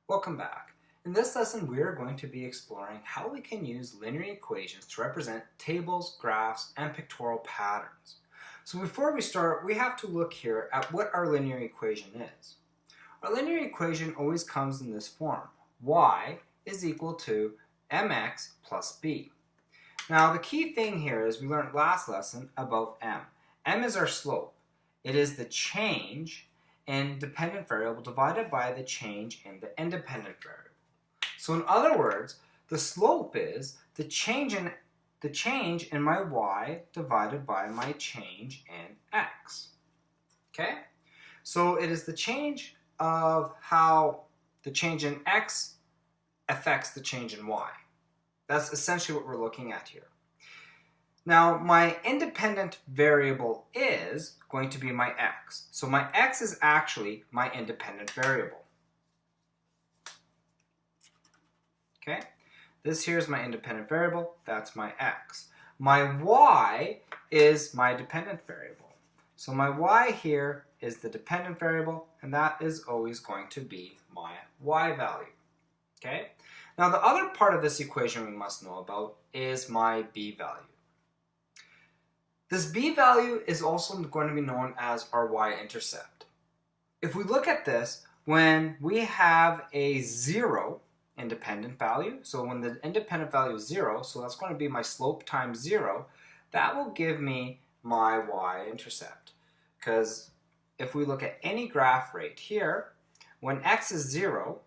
Welcome back. In this lesson, we are going to be exploring how we can use linear equations to represent tables, graphs, and pictorial patterns. So before we start, we have to look here at what our linear equation is. Our linear equation always comes in this form. Y is equal to mx plus b. Now the key thing here is we learned last lesson about m. M is our slope. It is the change in dependent variable divided by the change in the independent variable. So in other words, the slope is the change in my y divided by my change in x. Okay? So it is the change of how the change in x affects the change in y. That's essentially what we're looking at here. Now, my independent variable is going to be my x. So my x is actually my independent variable. Okay? This here is my independent variable. That's my x. My y is my dependent variable. So my y here is the dependent variable, and that is always going to be my y value. Okay? Now, the other part of this equation we must know about is my b value. This b value is also going to be known as our y-intercept. If we look at this, when we have a 0 independent value, so when the independent value is 0, so that's going to be my slope times 0, that will give me my y-intercept. Because if we look at any graph right here, when x is 0,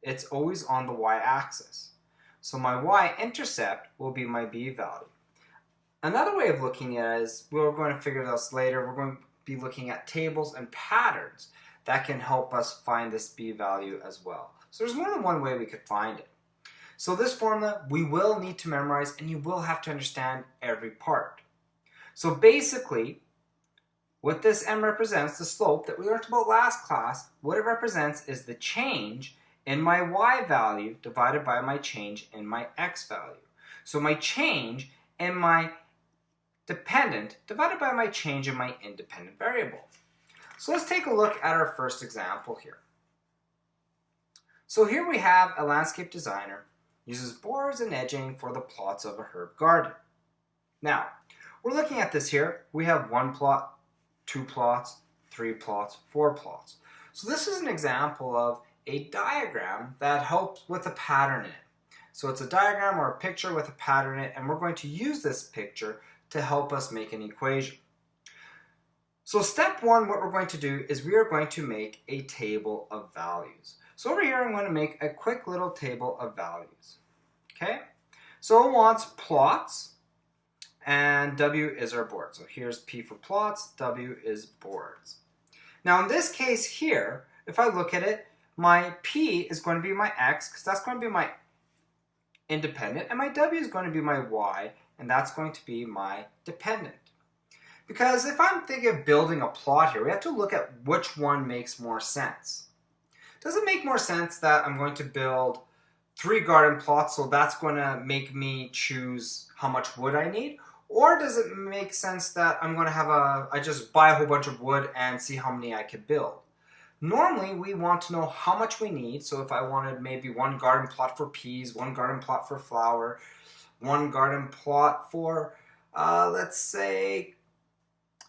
it's always on the y-axis. So my y-intercept will be my b value. Another way of looking at it is, we're going to figure this later, we're going to be looking at tables and patterns that can help us find this b value as well. So there's more than one way we could find it. So this formula we will need to memorize, and you will have to understand every part. So basically, what this m represents, the slope that we learned about last class, what it represents is the change in my y value divided by my change in my x value. So my change in my dependent divided by my change in my independent variable. So let's take a look at our first example here. So here we have a landscape designer uses boards and edging for the plots of a herb garden. Now, we're looking at this here. We have 1 plot, 2 plots, 3 plots, 4 plots. So this is an example of a diagram that helps with a pattern in it. So it's a diagram or a picture with a pattern in it, and we're going to use this picture to help us make an equation. So step 1, what we're going to do is we are going to make a table of values. So over here I'm going to make a quick little table of values. Okay? So it wants plots, and W is our board. So here's P for plots, W is boards. Now in this case here, if I look at it, my P is going to be my X, because that's going to be my independent, and my W is going to be my Y, and that's going to be my dependent. Because if I'm thinking of building a plot here, we have to look at which one makes more sense. Does it make more sense that I'm going to build 3 garden plots, so that's going to make me choose how much wood I need? Or does it make sense that I'm going to have I just buy a whole bunch of wood and see how many I could build? Normally, we want to know how much we need. So if I wanted maybe 1 garden plot for peas, 1 garden plot for flour, 1 garden plot for, let's say,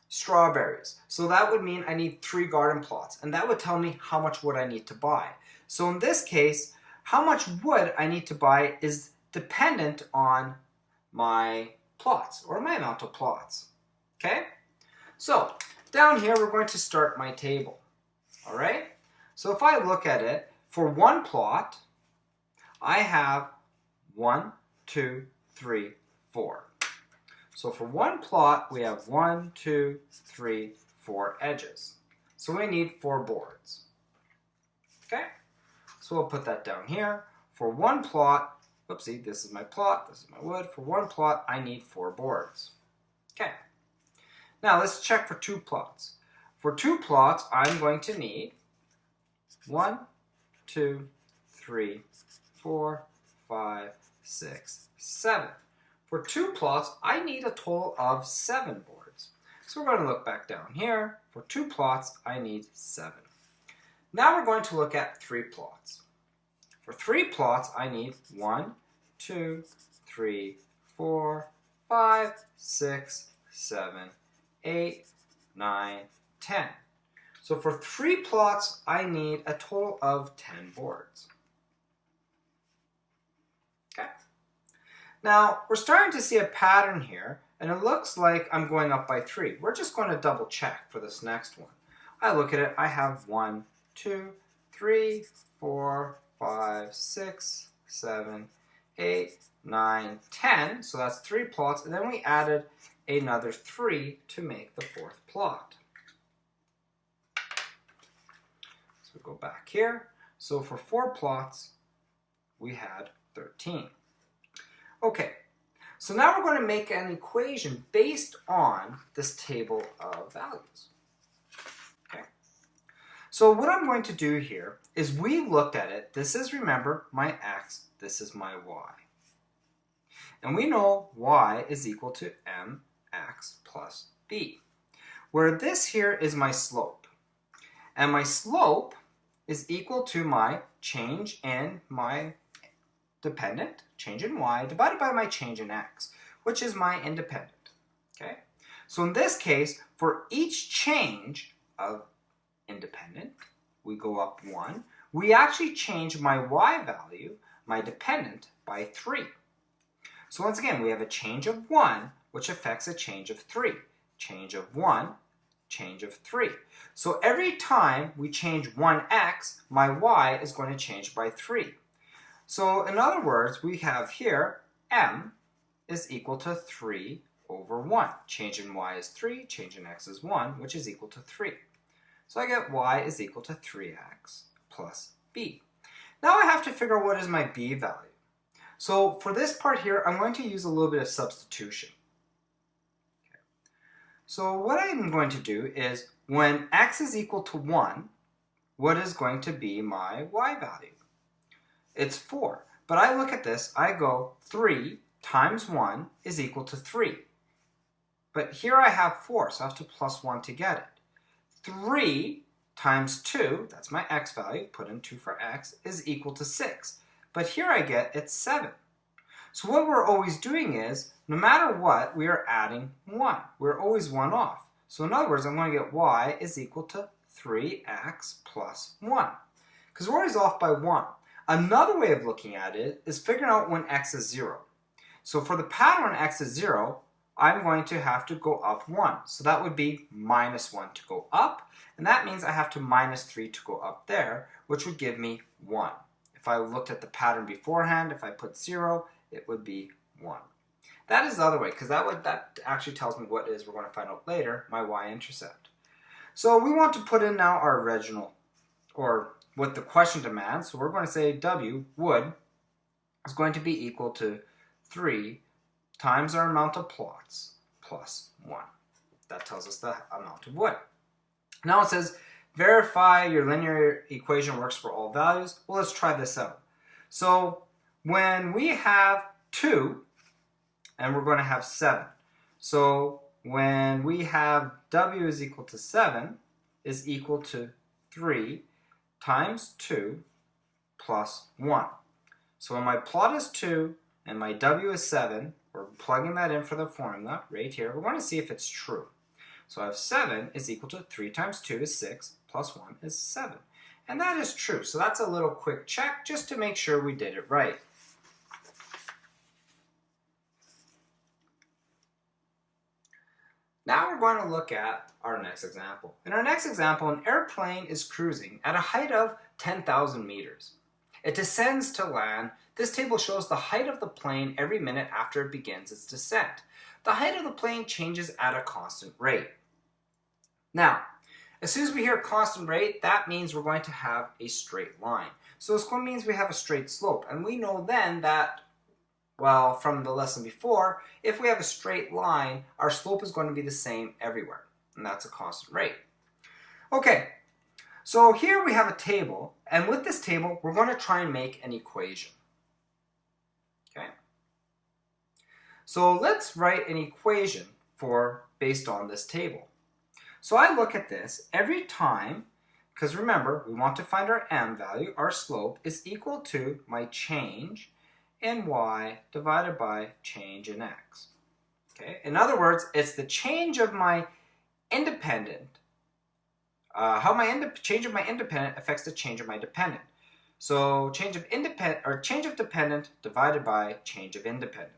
strawberries. So that would mean I need 3 garden plots, and that would tell me how much wood I need to buy. So in this case, how much wood I need to buy is dependent on my plots, or my amount of plots. Okay? So down here, we're going to start my table. All right? So if I look at it, for 1 plot, I have 1, 2, 3, 4. So for 1 plot, we have 1, 2, 3, 4 edges. So we need 4 boards. Okay? So we'll put that down here. For 1 plot, oopsie, this is my plot, this is my wood. For 1 plot, I need 4 boards. Okay. Now let's check for 2 plots. For 2 plots, I'm going to need 1, 2, 3, 4, 5, 6, 7. For 2 plots, I need a total of 7 boards. So we're going to look back down here. For 2 plots, I need 7. Now we're going to look at 3 plots. For 3 plots, I need 1, 2, 3, 4, 5, 6, 7, 8, 9, 10. So for 3 plots, I need a total of 10 boards. Okay. Now, we're starting to see a pattern here, and it looks like I'm going up by 3. We're just going to double check for this next one. I look at it, I have 1, 2, 3, 4, 5, 6, 7, 8, 9, 10. So that's 3 plots, and then we added another 3 to make the 4th plot. So we go back here. So for 4 plots, we had 13. Okay, so now we're going to make an equation based on this table of values. Okay. So what I'm going to do here is we looked at it. This is, remember, my x. This is my y. And we know y is equal to mx plus b, where this here is my slope. And my slope is equal to my change in my dependent, change in y, divided by my change in x, which is my independent. Okay? So in this case, for each change of independent, we go up 1. We actually change my y value, my dependent, by 3. So once again, we have a change of 1, which affects a change of 3. Change of 1, change of 3. So every time we change 1x, my y is going to change by 3. So in other words, we have here m is equal to 3 over 1. Change in y is 3, change in x is 1, which is equal to 3. So I get y is equal to 3x plus b. Now I have to figure out what is my b value. So for this part here, I'm going to use a little bit of substitution. Okay. So what I'm going to do is, when x is equal to 1, what is going to be my y value? It's 4. But I look at this, I go 3 times 1 is equal to 3. But here I have 4, so I have to plus 1 to get it. 3 times 2, that's my x value, put in 2 for x, is equal to 6. But here I get it's 7. So what we're always doing is, no matter what, we are adding 1. We're always 1 off. So in other words, I'm going to get y is equal to 3x plus 1. Because we're always off by 1. Another way of looking at it is figuring out when x is 0. So for the pattern when x is 0, I'm going to have to go up 1. So that would be minus 1 to go up. And that means I have to minus 3 to go up there, which would give me 1. If I looked at the pattern beforehand, if I put 0, it would be 1. That is the other way, because that actually tells me what it is we're going to find out later, my y-intercept. So we want to put in now our original, or what the question demands. So we're going to say w would is going to be equal to 3 times our amount of plots plus 1. That tells us the amount of wood. Now it says, verify your linear equation works for all values. Well, let's try this out. So when we have 2, and we're going to have 7. So when we have w is equal to 7 is equal to 3 times 2 plus 1. So when my plot is 2 and my w is 7, we're plugging that in for the formula right here. We're going to see if it's true. So I have 7 is equal to 3 times 2 is 6 plus 1 is 7. And that is true. So that's a little quick check just to make sure we did it right. Now we're going to look at our next example. In our next example, an airplane is cruising at a height of 10,000 meters. It descends to land. This table shows the height of the plane every minute after it begins its descent. The height of the plane changes at a constant rate. Now, as soon as we hear constant rate, that means we're going to have a straight line. So this one means we have a straight slope. And we know then that, well, from the lesson before, if we have a straight line, our slope is going to be the same everywhere. And that's a constant rate. Okay, so here we have a table. And with this table, we're going to try and make an equation. Okay. So let's write an equation based on this table. So I look at this every time, because remember, we want to find our m value. Our slope is equal to my change in y divided by change in x. Okay? In other words, it's the change of my independent, change of my independent affects the change of my dependent. So change of dependent divided by change of independent,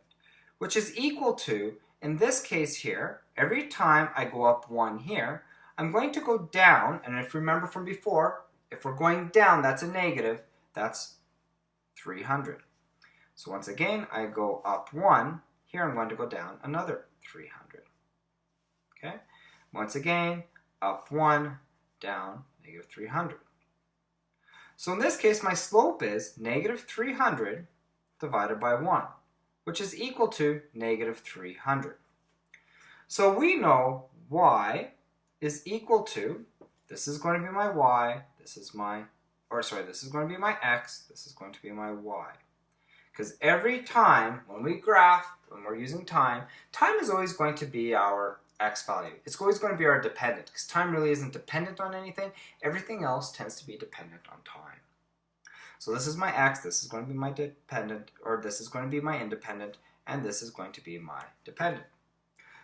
which is equal to, in this case here, every time I go up 1 here, I'm going to go down, and if you remember from before, if we're going down, that's a negative, that's 300. So once again, I go up 1, here I'm going to go down another 300. Okay? Once again, up 1, down negative 300. So in this case, my slope is negative 300 divided by 1, which is equal to negative 300. So we know y is equal to, this is going to be my y, this is going to be my x, this is going to be my y. Because every time when we graph, when we're using time, time is always going to be our x value. It's always going to be our dependent, because time really isn't dependent on anything. Everything else tends to be dependent on time. So this is my x, this is going to be my dependent, or this is going to be my independent, and this is going to be my dependent.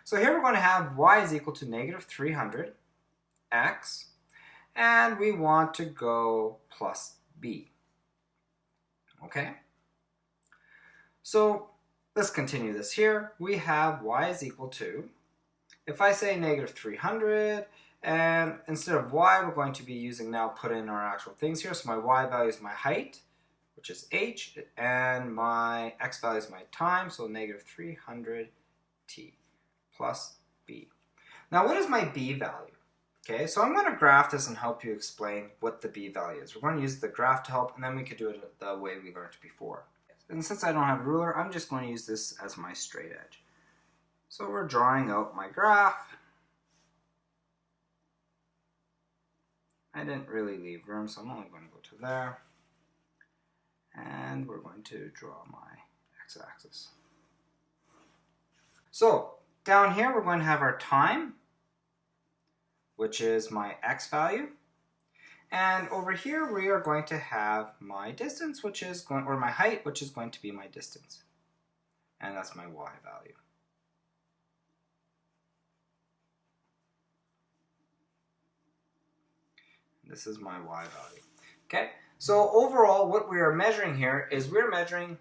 So here we're going to have y is equal to negative 300 x, and we want to go plus b. Okay? So let's continue this here. We have y is equal to, if I say negative 300, and instead of y, we're going to be using now, put in our actual things here. So my y value is my height, which is h, and my x value is my time, so negative 300t plus b. Now what is my b value? Okay, so I'm going to graph this and help you explain what the b value is. We're going to use the graph to help, and then we could do it the way we learned before. And since I don't have a ruler, I'm just going to use this as my straight edge. So we're drawing out my graph. I didn't really leave room, so I'm only going to go to there. And we're going to draw my x-axis. So down here we're going to have our time, which is my x value. And over here we are going to have my distance, which is going, or my height, which is going to be my distance. And that's my y value. This is my y value. Okay, so overall what we are measuring here is we're measuring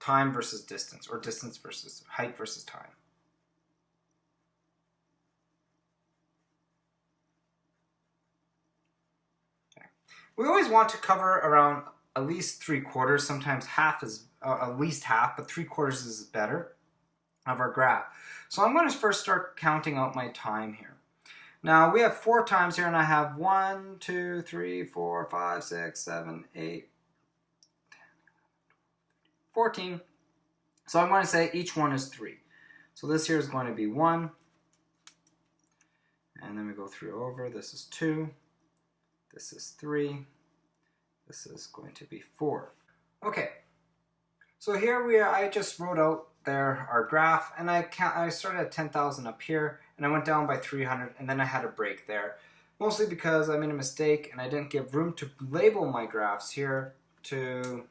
time versus distance, or distance versus height versus time. Okay. We always want to cover around at least 3/4, sometimes half is, at least half, but 3/4 is better of our graph. So I'm going to first start counting out my time here. Now we have 4 times here, and I have 1, 2, 3, 4, 5, 6, 7, 8, 14. So I'm going to say each one is 3. So this here is going to be 1, and then we go 3 over. This is 2, this is 3, this is going to be 4. Okay, so here we are. I just wrote out there our graph, and I started at 10,000 up here, and I went down by 300, and then I had a break there, mostly because I made a mistake and I didn't give room to label my graphs here to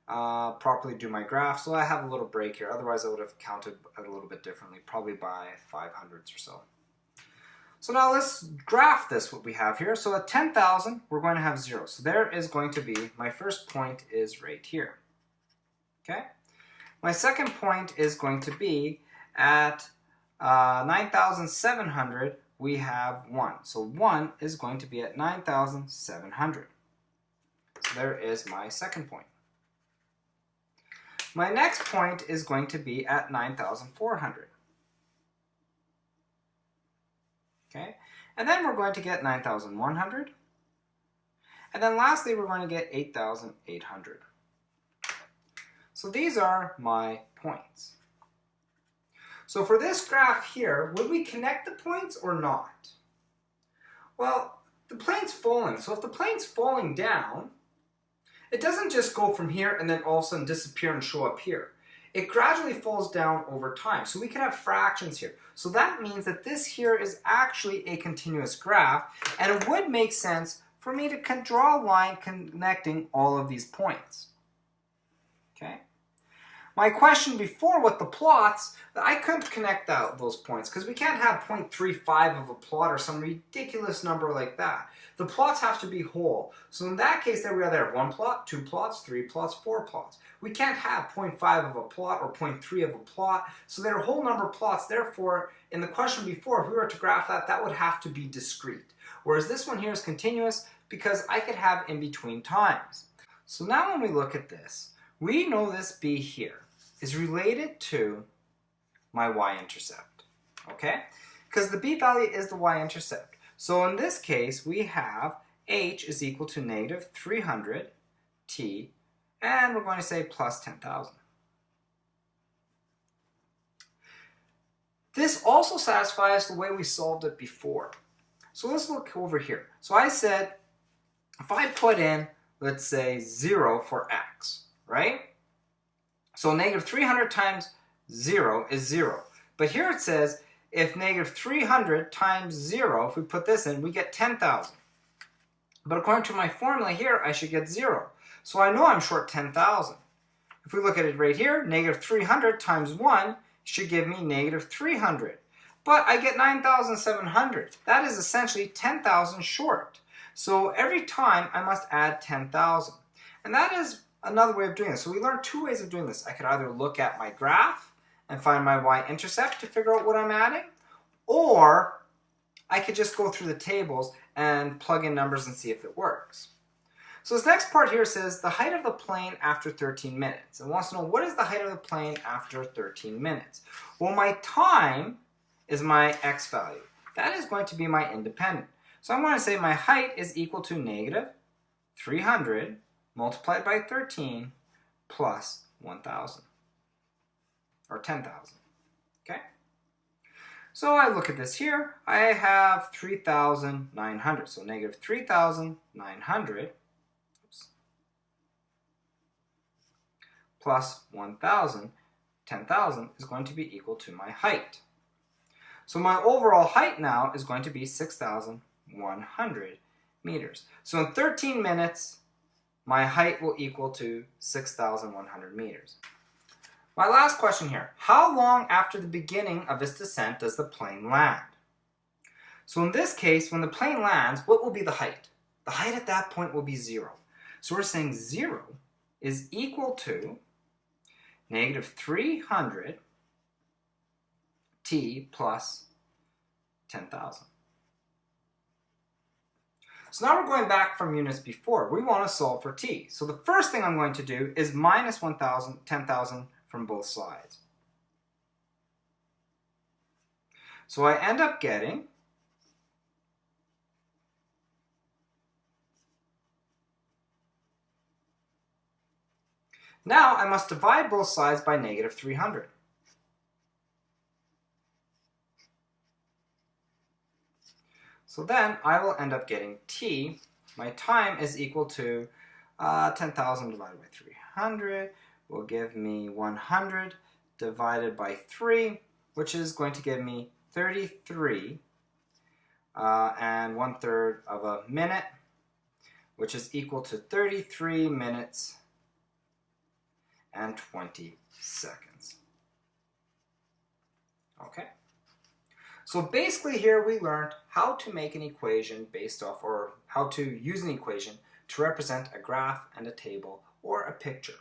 properly do my graph, so I have a little break here. Otherwise I would have counted a little bit differently, probably by 500s or so. So now let's graph this, what we have here. So at 10,000 we're going to have 0, so there is going to be, my first point is right here. Okay, my second point is going to be at 9,700, we have 1. So 1 is going to be at 9,700. So there is my second point. My next point is going to be at 9,400. Okay, and then we're going to get 9,100. And then lastly, we're going to get 8,800. So these are my points. So for this graph here, would we connect the points or not? Well, the plane's falling. So if the plane's falling down, it doesn't just go from here and then all of a sudden disappear and show up here. It gradually falls down over time. So we can have fractions here. So that means that this here is actually a continuous graph, and it would make sense for me to draw a line connecting all of these points. Okay? My question before with the plots, I couldn't connect those points because we can't have 0.35 of a plot or some ridiculous number like that. The plots have to be whole. So in that case, there we either have 1 plot, 2 plots, 3 plots, 4 plots. We can't have 0.5 of a plot or 0.3 of a plot. So they're whole number plots. Therefore, in the question before, if we were to graph that, that would have to be discrete. Whereas this one here is continuous because I could have in between times. So now when we look at this, we know this B here is related to my y-intercept, okay? Because the b value is the y-intercept. So in this case, we have h is equal to negative 300 t, and we're going to say plus 10,000. This also satisfies the way we solved it before. So let's look over here. So I said, if I put in, let's say, 0 for x, right? So negative 300 times 0 is 0. But here it says, if negative 300 times 0, if we put this in, we get 10,000. But according to my formula here, I should get 0. So I know I'm short 10,000. If we look at it right here, negative 300 times 1 should give me negative 300. But I get 9,700. That is essentially 10,000 short. So every time I must add 10,000. And that is another way of doing this. So we learned 2 ways of doing this. I could either look at my graph and find my y-intercept to figure out what I'm adding, or I could just go through the tables and plug in numbers and see if it works. So this next part here says the height of the plane after 13 minutes. It wants to know what is the height of the plane after 13 minutes. Well, my time is my x value. That is going to be my independent. So I'm going to say my height is equal to negative 300 multiplied by 13 plus 1,000, or 10,000, okay? So I look at this here, I have 3,900, so negative 3,900 plus 1,000, 10,000 is going to be equal to my height. So my overall height now is going to be 6,100 meters. So in 13 minutes, my height will equal to 6,100 meters. My last question here. How long after the beginning of its descent does the plane land? So in this case, when the plane lands, what will be the height? The height at that point will be 0. So we're saying 0 is equal to negative 300 t plus 10,000. So now we're going back from units before. We want to solve for t. So the first thing I'm going to do is minus 1,000, 10,000 from both sides. So I end up getting now I must divide both sides by negative 300. So then I will end up getting t, my time is equal to 10,000 divided by 300 will give me 100 divided by 3, which is going to give me 33 and 1/3 of a minute, which is equal to 33 minutes and 20 seconds. Okay? So basically here we learned how to make an equation based off, or how to use an equation to represent a graph and a table or a picture.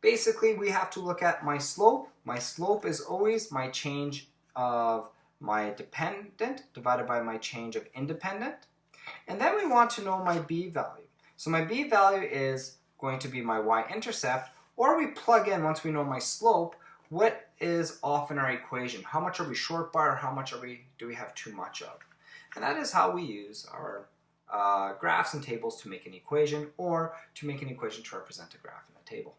Basically we have to look at my slope. My slope is always my change of my dependent divided by my change of independent. And then we want to know my b value. So my b value is going to be my y-intercept, or we plug in, once we know my slope, what is off in our equation? How much are we short by, or how much do we have too much of? And that is how we use our graphs and tables to make an equation, or to make an equation to represent a graph in a table.